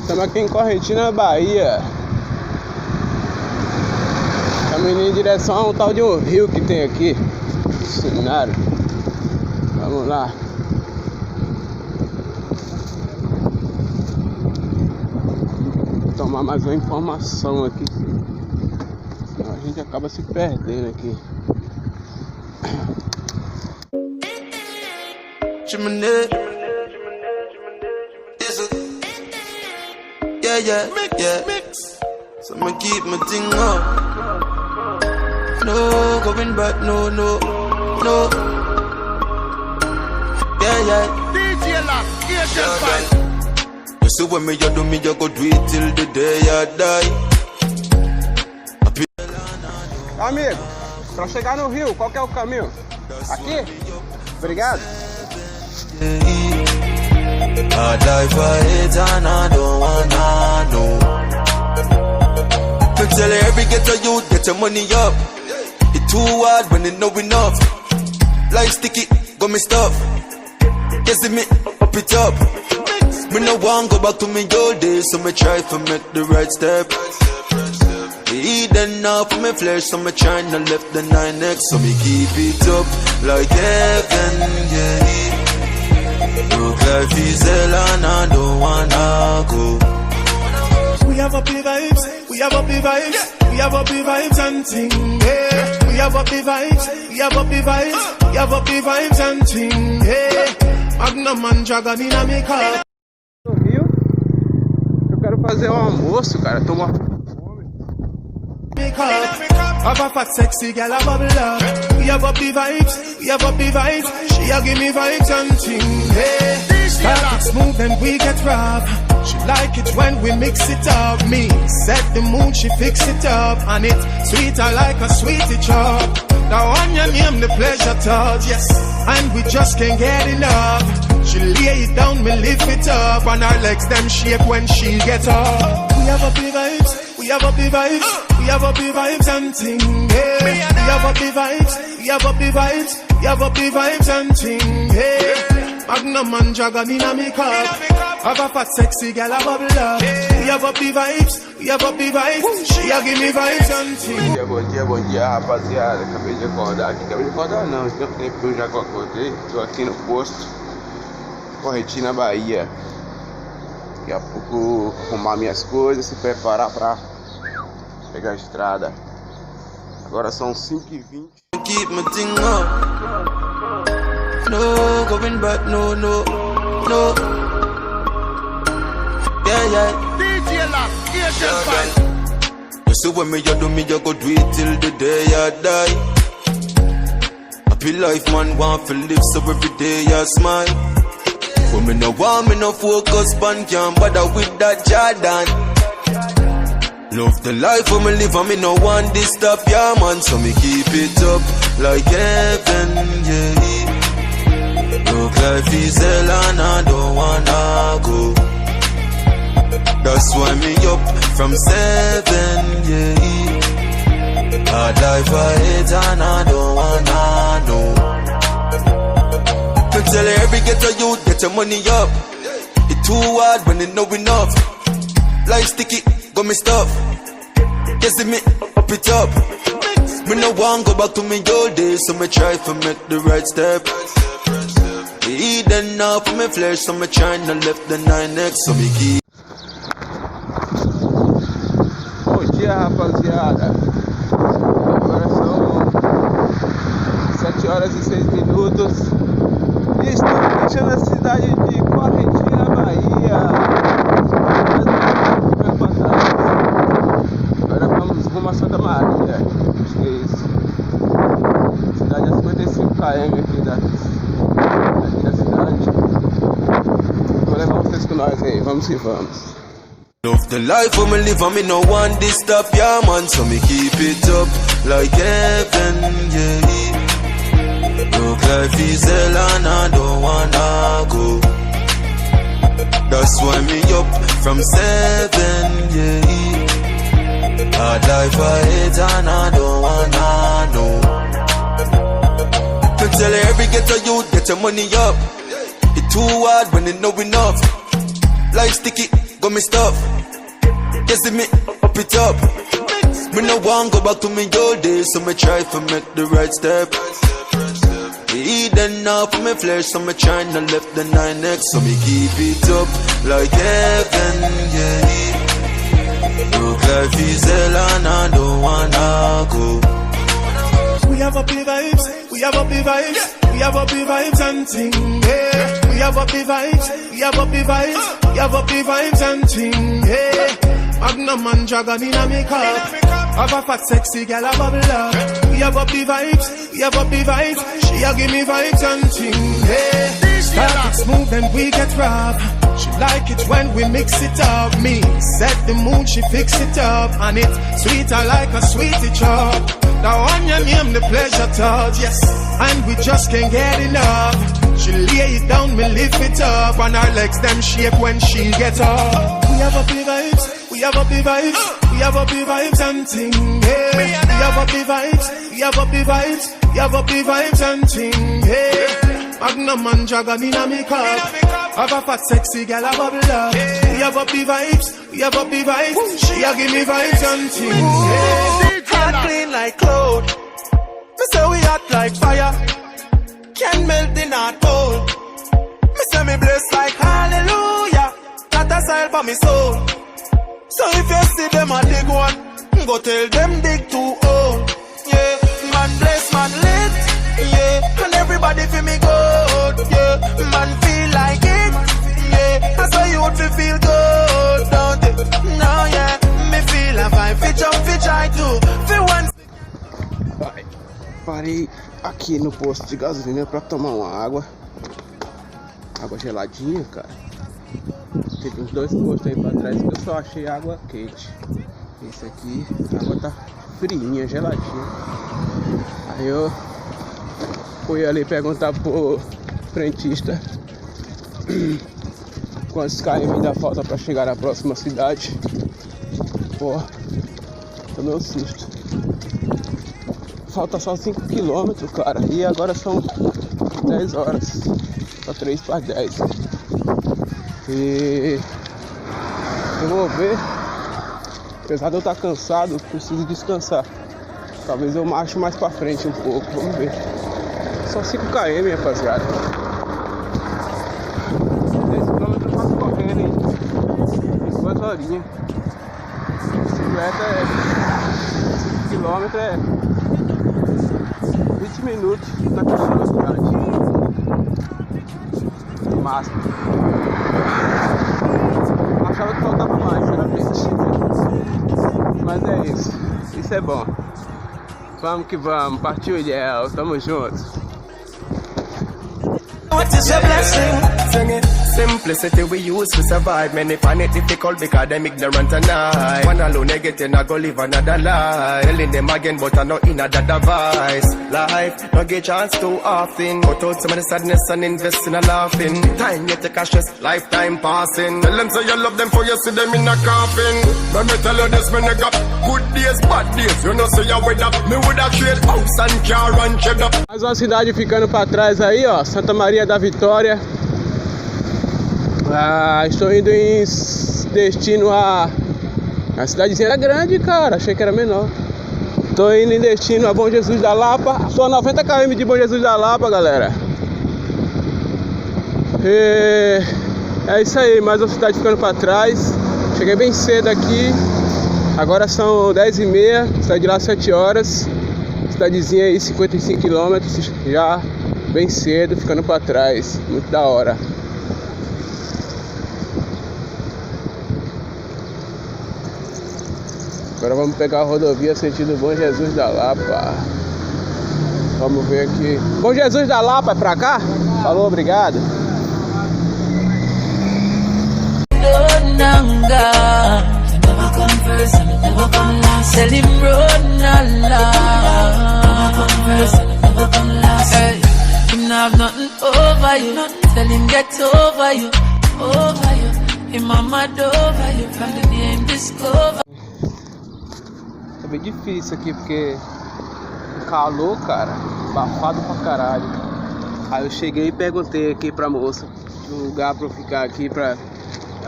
Estamos aqui em Correntina, Bahia. Estamos indo em direção a um tal de um rio que tem aqui. Cenário. Vamos lá. Vou tomar mais uma informação aqui. Senão a gente acaba se perdendo aqui. Yeah. So I'ma keep my thing up. No going back, no. Yeah. DJ Lock, You see when me you do me, you go do it till the day I die. Amigo, pra chegar no rio, qual que é o caminho? Aqui? Obrigado. I die for it and I don't wanna know. To tell every ghetto youth, get your money up. It's too hard when it no enough. Life sticky, got me stuff. Yes, me up it up. Me no want go back to me old days, so me try to make the right step. Eat enough for me flesh, so me tryna left the 9X, so me keep it up like heaven, yeah. Look life is hell and I don't wanna go. We have uppy vibes, we have uppy vibes, we have uppy vibes and ting, yeah. We have uppy vibes, we have uppy vibes, we have uppy vibes and ting, yeah. Magnum and Dragon in a makeup. No rio, eu quero fazer um almoço, cara. Tô uma Have a fat sexy girl a bubble up. We have uppy vibes, we have uppy vibes. She a give me vibes and ting, hey. Start it smooth and we get rough. She like it when we mix it up. Me set the mood, she fix it up. And it sweeter like a sweetie chop. Now on your name the pleasure touch, yes. And we just can't get enough. She lay it down, me lift it up. And her legs them shake when she get up. We have uppy vibes, we have uppy vibes. We have uppy vibes and ting, hey. We have uppy vibes, we have uppy vibes, we have uppy vibes and ting, hey. Magnum and Dragon in a makeup. Have a fat sexy girl a bubble up. We have uppy vibes, we have uppy vibes. She a give me vibes and ting. Bom dia, rapaziada. Acabei de acordar aqui. Acabei de acordar não, esse tempo que eu já acordei. Tô aqui no posto Correntina, Bahia. Daqui a pouco arrumar minhas coisas, se preparar pra pegar a estrada. Agora são 5h20. Keep my thing up. No going back, no. Yeah. DJ Lock, You see when me you do me, you go do it till the day I die. Happy life man want to live, so every day I smile. When me no want, me no focus pan, can't bother with that Jordan. Love the life when me live and me no want this stuff, yeah man. So me keep it up like heaven, yeah. Look life is hell and I don't wanna go. That's why me up from 7, yeah. I die for it and I don't wanna know. To tell every ghetto youth, get your money up. It's too hard when it no enough. Life sticky, got me stuff. Yes, me up it up. Me no want go back to me old days, so me try to make the right step. Eat enough for me flesh, so me tryna left the 9X, so me keep. Bom dia, rapaziada. Agora são 7h06. E estamos deixando a cidade de Correntina, Bahia. Agora vamos rumo a Santa Maria. Acho que é isso. Cidade a 55 km aqui da cidade. Vou levar vocês com nós aí. Vamos que vamos. Love the life when me live and me no want this stuff, yeah man. So me keep it up like heaven, yeah. Look life is hell and I don't wanna go. That's why me up from 7, yeah. I die for it and I don't wanna know. To tell every ghetto youth, get your money up. It's too hard when it no enough. Life sticky, got me stuff. You see me up it up. Me no want go back to me old days, so me try to make the right step. Me then now for me flesh, so me tryna left the 9X, so me keep it up like heaven, yeah. Look life is hell and I don't wanna go. We have up the vibes, we have up the vibes, we have up the vibes and ting, yeah. We have up the vibes, we have up the vibes, we have up the vibes and ting, yeah. Magnum and dragon in a makeup, have a fat sexy girl a bubble up. We have up the vibes, we have up the vibes, she a give me vibes and ting, yeah. Start it smooth and we get rough. She like it when we mix it up. Me set the mood, she fix it up, and it sweeter like a sweetie chop. Now on your name, the pleasure touch, yes, and we just can't get enough. She lay it down, me lift it up, and her legs them shape when she get up. We have up the vibes, we have up the vibes, we have up the vibes and ting, yeah. We have up the vibes, we have up the vibes, we have up the vibes and ting, yeah. Magnum and dragon in a makeup, have a fat sexy girl a bubble up. We have up the vibes, we have up the vibes, she a give me vibes and ting, yeah. Hot clean like cloud. Me say we hot like fire. Can't melt in our cold. Me say me blessed like hallelujah. Not a style for me soul. So if you see them a dig one, go tell them dig too old. Yeah, man bless, man lit. Yeah, and everybody feel me good. Yeah, man feel like it. Yeah, that's why you would feel good, don't it? No, yeah, me feel a vibe. Fit jump, fit try to. Parei aqui no posto de gasolina pra tomar uma água. Água geladinha, cara. Teve uns 2 postos aí pra trás que eu só achei água quente. Esse aqui, a água tá friinha, geladinha. Aí eu fui ali perguntar pro frentista quantos km ainda falta pra chegar na próxima cidade. Pô, tomei um susto. Falta só 5 km, cara. E agora são 10 horas. Só 3 para 10. E eu vou ver. Apesar de eu estar cansado, eu preciso descansar. Talvez eu marche mais pra frente um pouco. Vamos ver. Só 5 km, rapaziada. 10 km eu faço correndo, hein? 2 horinhas. Bicicleta é 5 km é 20 minutos na velocidade máximo. Achava que faltava mais, sinceramente. Mas é isso. Isso é bom. Vamos que vamos. Partiu, Ilhéu. Tamo junto. What is your blessing? Sing it. Simplicity we use to survive. Many find it difficult because them ignorant and I. One alone they get in, I go live another life. Telling them again, but I know in a device. Life, no get chance too often. Cut out some of the sadness and invest in a laughing. Time you take a stress, lifetime passing. Tell them say you love them for you see them in a coffin. Let me tell you this, me nigga. Good days, bad days, you know say you with up. Me would have trade house and car and cheddar. Mais uma cidade ficando pra trás aí, ó. Santa Maria da Vitória. Estou indo em destino a cidadezinha era grande, cara. Achei que era menor. Estou indo em destino a Bom Jesus da Lapa. Estou a 90 km de Bom Jesus da Lapa, galera. É isso aí, mais uma cidade ficando pra trás. Cheguei bem cedo aqui. Agora são 10h30. Saí de lá às 7 horas. Cidadezinha aí, 55 km. Já bem cedo, ficando pra trás. Muito da hora. Agora vamos pegar a rodovia sentido Bom Jesus da Lapa. Vamos ver aqui. Bom Jesus da Lapa é pra cá? Falou, obrigado. É bem difícil aqui porque calor, cara, abafado pra caralho. Aí eu cheguei e perguntei aqui pra moça um lugar pra eu ficar aqui pra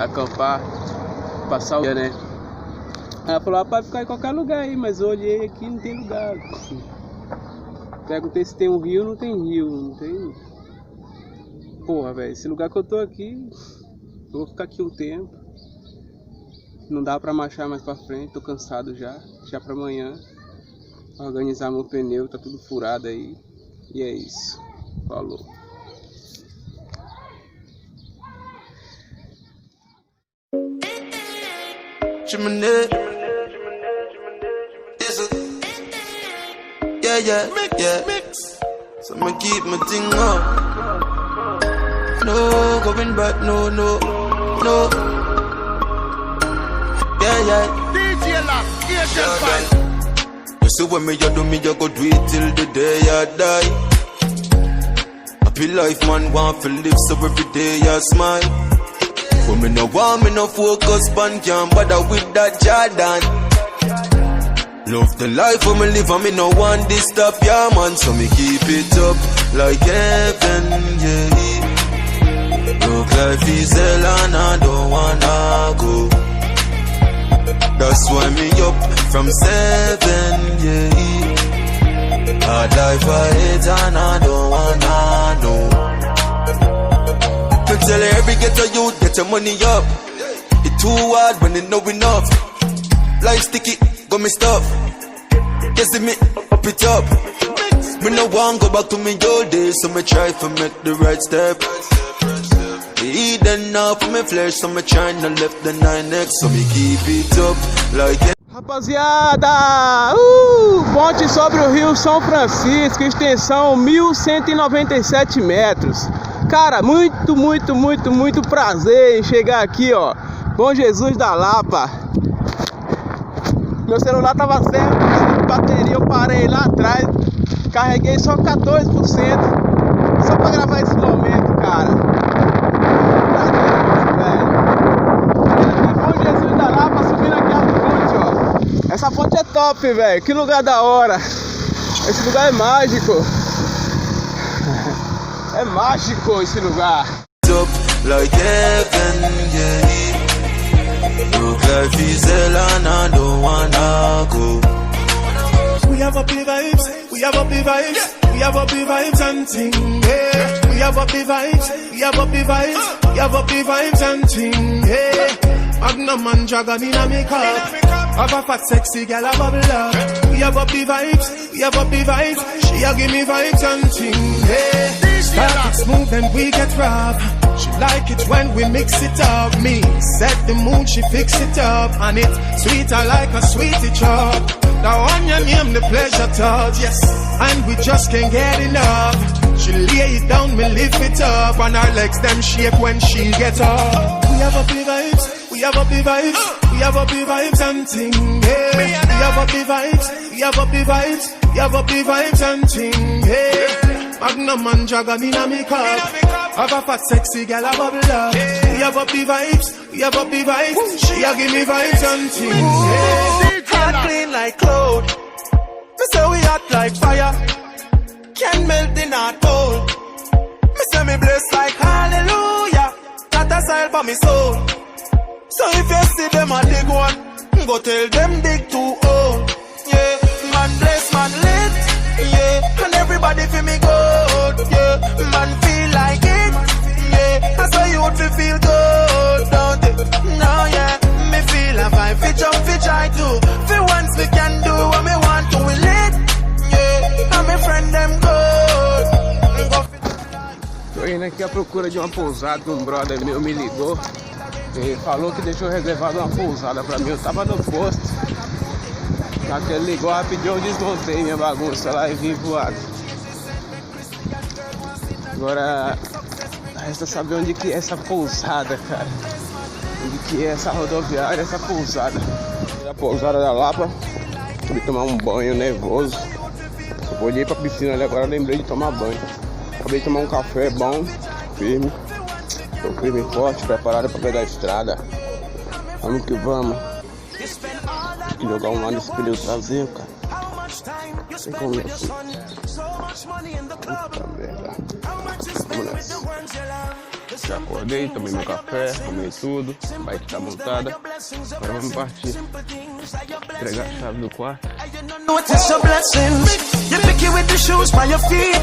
acampar, passar o dia, né? Ela falou, pode ficar em qualquer lugar aí, mas eu olhei aqui, não tem lugar. Perguntei se tem um rio, não tem rio, não tem... Porra, velho, esse lugar que eu tô aqui, eu vou ficar aqui um tempo. Não dá pra marchar mais pra frente, tô cansado já pra amanhã. Organizar meu pneu, tá tudo furado aí. E é isso, falou. Yeah. So I'ma keep my thing up. No going back, no. Yeah. DJ Lock, You see when me do me, you go do it till the day I die. Happy life, man, want to live, so every day I smile. But me no want, me no focus, man, can't bother with that Jordan. Love the life for me live and me no want this stop, yeah man. So me keep it up like heaven, yeah. Look life is hell and I don't wanna go. That's why me up from 7, yeah. Hard life I hate and I don't wanna know. Me tell every ghetto youth, get your money up. It too hard when it no enough. Life sticky, got me stuff. You see me up it up. Me no want go back to me old days, so me try to make the right step. Eat enough for me flesh, so me try not left the 9X, so me keep it up like it. Rapaziada, ponte sobre o Rio São Francisco, extensão 1197 metros. Cara, muito prazer em chegar aqui, ó, Bom Jesus da Lapa. Meu celular tava certo, bateria, eu parei lá atrás, carreguei só 14%, só pra gravar esse momento, cara. Bom Jesus da Lapa, subindo aqui a ponte, ó. Essa ponte é top, velho, que lugar da hora. Esse lugar é mágico. É mágico esse lugar. Like heaven, yeah. Look life is hell and I don't wanna go. We have up the vibes, we have up the vibes, we have up the vibes and ting, yeah. We have up the vibes, we have up the vibes, we have up the vibes and ting, yeah. Magnum and Dragon in a makeup, have a fat sexy girl a bubble up. We have up the vibes, we have up the vibes, she a give me vibes and ting, yeah. Start it smooth and we get rough. She like it when we mix it up. Me set the mood, she fix it up. And it sweeter like a sweetie chop. Now on your name, the pleasure touch, yes. And we just can't get enough. She lay it down, me lift it up. And her legs them shake when she get up. We have up the vibes, we have up the vibes, we have up the vibes and ting, yeah. We have up the vibes, we have up the vibes, we have up the vibes and ting, yeah. Magnum and Dragon in a makeup, have a fat sexy girl a bubble up. We have up the vibes, we have up the vibes, she a give me vibes and things, yeah. Hot clean like cloud, me say we hot like fire. Can't melt in our cold. Me say me blessed like hallelujah. That a style for me soul. So if you see them a dig one, go tell them dig too old. Yeah, man bless, man lit. Yeah, and everybody feel me good. Yeah, man feel like it. Yeah, that's why you would feel good, don't it? No, yeah, me feel a vibe, fi jump, fi try to. For once we can do what me want to, we lit. Yeah, and me friend them good. Tô indo aqui à procura de uma pousada, um brother meu me ligou. Ele falou que deixou reservado uma pousada pra mim, eu tava no posto. Na que ele ligou rapidinho, eu desmontei minha bagunça lá e vim voado. Agora resta saber onde que é essa pousada, cara. Onde que é essa rodoviária, essa pousada. A pousada da Lapa. Fui tomar um banho nervoso. Eu olhei pra piscina ali agora, lembrei de tomar banho. Acabei de tomar um café bom, firme. Tô firme e forte, preparado pra pegar a estrada. Vamos que vamos. Tem que jogar um lado nesse pneu traseiro, cara. Não sei como é assim. Puta merda. Vamos nessa. Já acordei, tomei meu café, arrumei tudo, a bike tá montada. Agora vamos partir. Entregar a chave do quarto. Notice your blessings. You pick it with the shoes by your feet.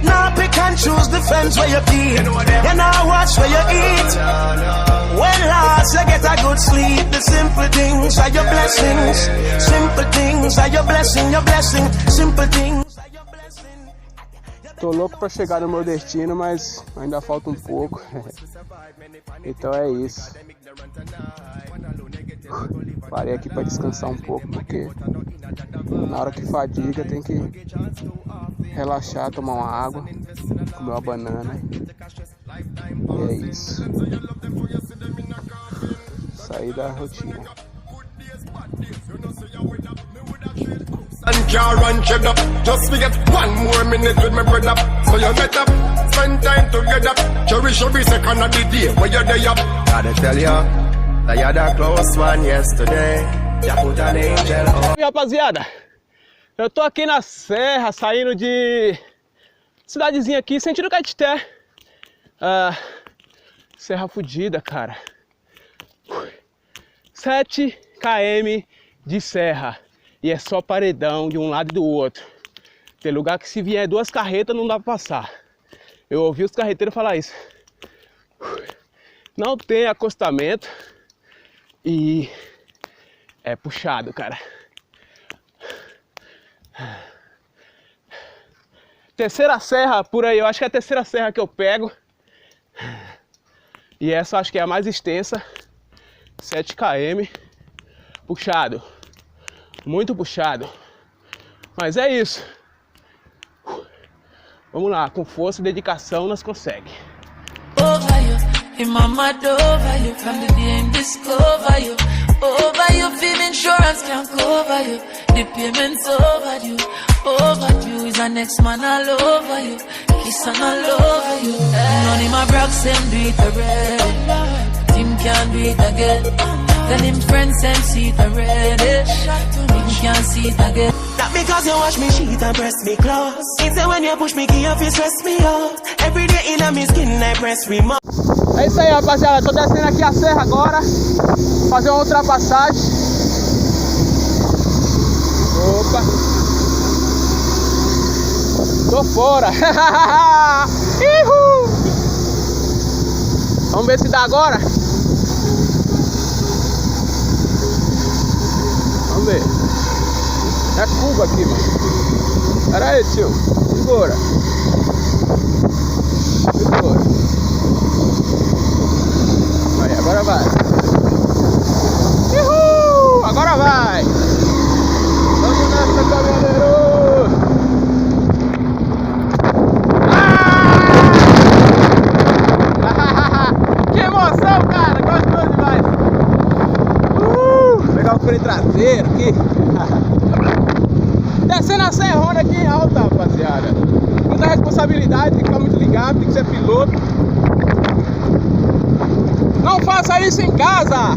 Now pick and choose the friends where you be. You now watch where you eat. When last you get a good sleep. The simple things are your blessings. Simple things are your blessing, your blessing. Simple things are your blessing. Tô louco pra chegar no meu destino, mas ainda falta um pouco. Então é isso. Parei aqui pra descansar um pouco, porque na hora que fadiga tem que relaxar, tomar uma água, comer uma banana. E é isso. Sair da rotina. And can't run shut up. Just forget 1 more minute with my brother. So you better spend time together. Cherish every second of the day where you're there up. Gotta tell you that you're the close one yesterday. You put an angel on. E rapaziada, eu tô aqui na serra, saindo de cidadezinha aqui, sentido Caetité. Serra fudida, cara. 7 km de serra. E é só paredão de um lado e do outro. Tem lugar que se vier 2 carretas não dá pra passar. Eu ouvi os carreteiros falar isso. Não tem acostamento. E é puxado, cara. Terceira serra por aí, eu acho que é a terceira serra que eu pego. E essa acho que é a mais extensa. 7 km. Puxado. Muito puxado. Mas é isso. Vamos lá, com força e dedicação nós conseguimos. Over you, in my mind over you, from the day I discover you. Over you, feel insurance can't cover you. The payments overdue, overdue is the next man all over you. Kiss and all over you. None of my brothers them do it already. Tim can't do it again. Tell him friends and see it already. He can't see it again. That because you wash me sheet and press me close. It's when you push me key off, you stress me out. Every day in a me skin I press remote. É isso aí, rapaziada. Tô descendo aqui a serra agora. Fazer uma ultrapassagem. Opa. Tô fora. Vamos ver se dá agora. Vamos ver. É Cuba aqui, mano. Pera aí, tio. Segura. Segura. Aí, agora vai. Uhul! Agora vai. Vamos nessa, caminhoneiro. Que emoção, cara. Gostou demais. Vou pegar o freio traseiro aqui. Descendo a serrona aqui em alta, rapaziada. Muita responsabilidade, tem que ficar muito ligado, tem que ser piloto. Não faça isso em casa!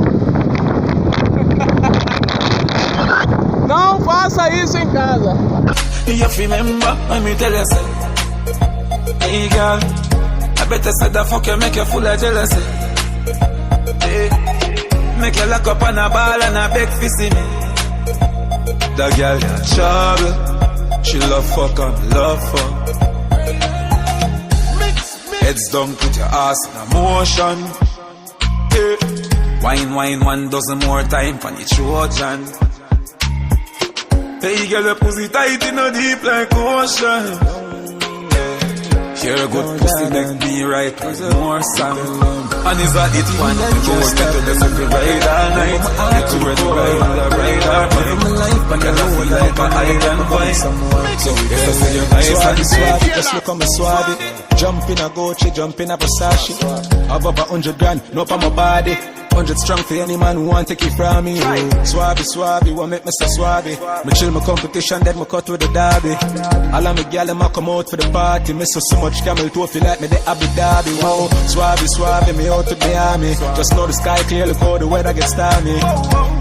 Não faça isso em casa! You remember when me tell you say, hey girl, I better say the fuck you make you full of jealousy. Hey, make you lock up on a ball and a beg for see me. The girl got trouble. She love fuck and love fuck. Heads down, put your ass in a motion. Yeah. Wine, wine, 1 dozen more time for the Trojan. Hey girl, your pussy tight in a deep like ocean. You're a good pussy, make me right with more song. And is that it one? You get to the second ride all night. Get to ready ride all night. But I feel like a island boy. So if I say you're nice and sweet, just look on me suave. Jump in a Gucci, jump in a Versace. Have over 100 grand, no on my body. 100 strong for any man who want take it from me. Swabby, what make me so swabby? Me chill my competition, then me cut with the derby. All of me gal them a come out for the party. Me so much camel toe feel like me the Abu Dhabi. Whoa, swabby, me out to the army. Just know the sky clear, look how the weather gets stormy.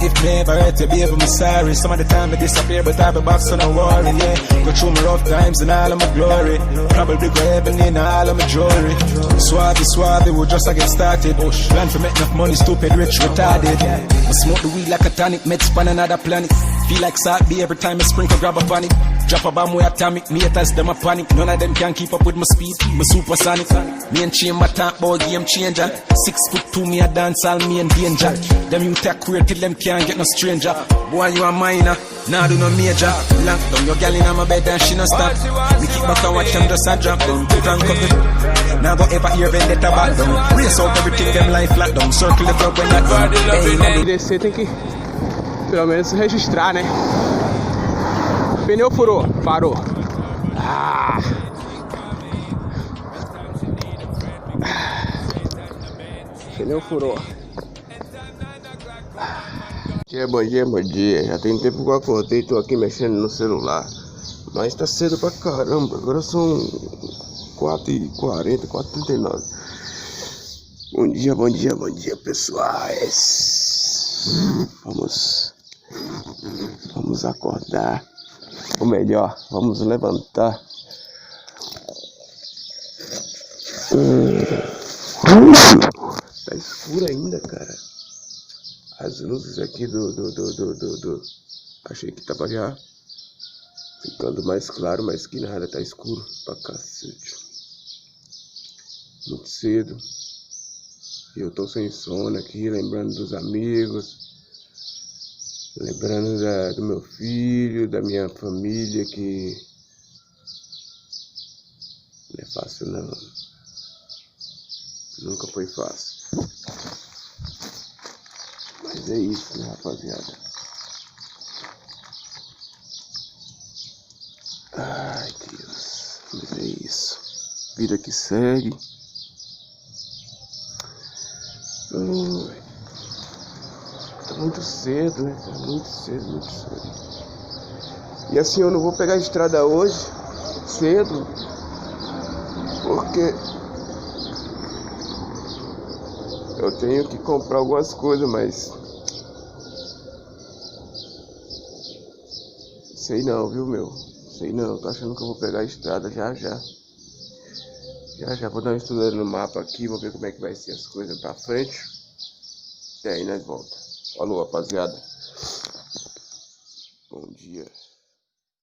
If me ever hurt you, baby, me sorry. Some of the time I disappear, but I be back, so don't worry, yeah. Go through my rough times and all of my glory. Probably go heaven in all of my jewelry. Swabby, we just get started. Plan for make enough money, stupid, rich, retarded. I smoke the weed like a tonic, meds on another planet. Feel like salt be every time I sprinkle, grab a panic. Drop a bomb with atomic, me haters them a panic. None of them can keep up with my speed, my supersonic. Me and Chamber talk about game changer. 6'2", me a dance all me and danger. Them you take queer till them can't get no stranger. Boy you a minor, nah do no major. Lock down your gal in my bed and she no stop. Me kick back and watch them just a drop down. Crank up the, now go ever hear vendetta back down. Race out everything them life flat down. Circle the club when that down. Descer tem que pelo menos registrar, né? Pneu furou, parou. Pneu furou. Bom dia. Já tem tempo que eu acordei, tô aqui mexendo no celular. Mas tá cedo pra caramba. Agora são 4h40, 4h39. Bom dia, pessoais. Vamos acordar. Ou melhor, vamos levantar. Tá escuro ainda, cara. As luzes aqui achei que tava já ficando mais claro, mas que nada, tá escuro pra cacete. Muito cedo. E eu tô sem sono aqui, lembrando dos amigos. Lembrando do meu filho, da minha família, que não é fácil não. Nunca foi fácil. Mas é isso, né, rapaziada? Ai, Deus. Mas é isso. Vida que segue. Tá muito cedo, né? Tá muito cedo. E assim, eu não vou pegar a estrada hoje, cedo, porque eu tenho que comprar algumas coisas, mas sei não, viu, meu? Sei não, tô achando que eu vou pegar a estrada já. Já vou dar uma estudada no mapa aqui, vou ver como é que vai ser as coisas pra frente. E aí nós volta. Falou, rapaziada. Bom dia.